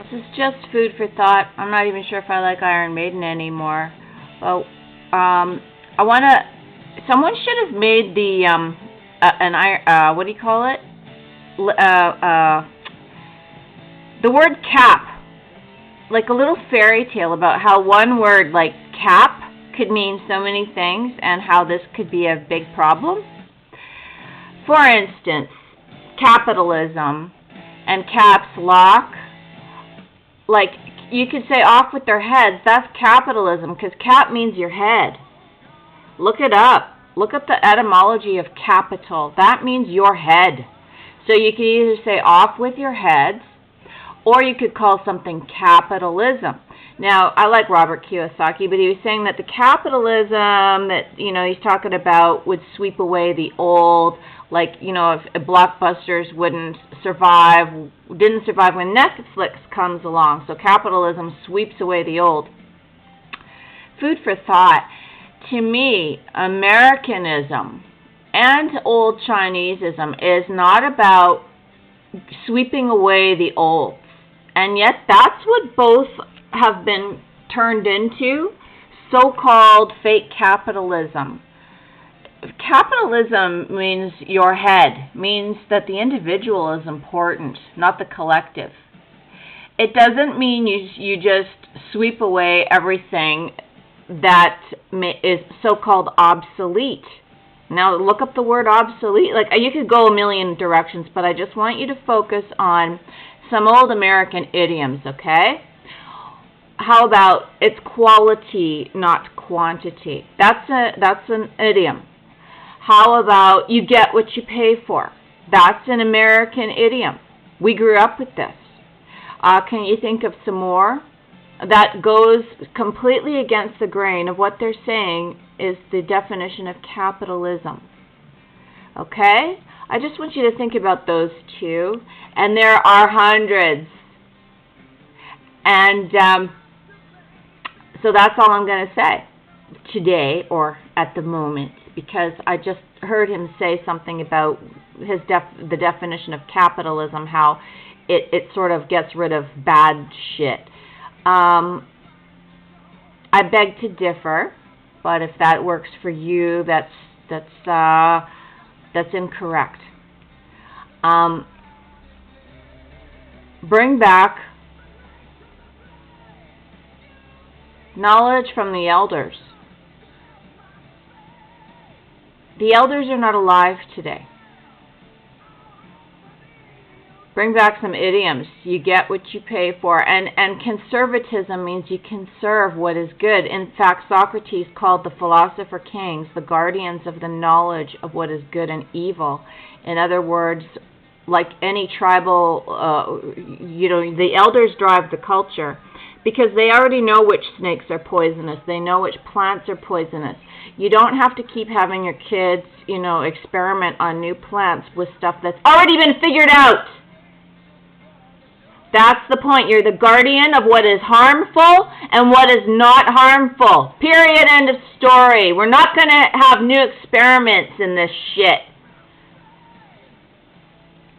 This is just food for thought. I'm not even sure if I like Iron Maiden anymore. But I want to. Someone should have made the what do you call it? The word cap, like a little fairy tale about how one word like cap could mean so many things and how this could be a big problem. For instance, capitalism and caps lock. Like, you could say off with their heads. That's capitalism, because cap means your head. Look it up. Look up the etymology of capital. That means your head. So you could either say off with your heads, or you could call something capitalism. Now, I like Robert Kiyosaki, but he was saying that the capitalism that, he's talking about would sweep away the old, like, if blockbusters didn't survive when Netflix comes along. So capitalism sweeps away the old. Food for thought. To me, Americanism and old Chineseism is not about sweeping away the old. And yet that's what both have been turned into, so-called fake capitalism. Capitalism means your head, means that the individual is important, not the collective. It doesn't mean you just sweep away everything that is so-called obsolete. Now look up the word obsolete. Like, you could go a million directions, but I just want you to focus on some old American idioms, okay? How about it's quality, not quantity? That's an idiom. How about you get what you pay for? That's an American idiom. We grew up with this. Can you think of some more? That goes completely against the grain of what they're saying is the definition of capitalism. Okay? I just want you to think about those two. And there are hundreds. And so that's all I'm going to say today or at the moment, because I just heard him say something about the definition of capitalism, how it sort of gets rid of bad shit. I beg to differ, but if that works for you, that's incorrect. Bring back knowledge from the elders. The elders are not alive today. Bring back some idioms. You get what you pay for. And conservatism means you conserve what is good. In fact, Socrates called the philosopher kings the guardians of the knowledge of what is good and evil. In other words, like any tribal, the elders drive the culture because they already know which snakes are poisonous. They know which plants are poisonous. You don't have to keep having your kids, experiment on new plants with stuff that's already been figured out. That's the point. You're the guardian of what is harmful and what is not harmful. Period. End of story. We're not going to have new experiments in this shit.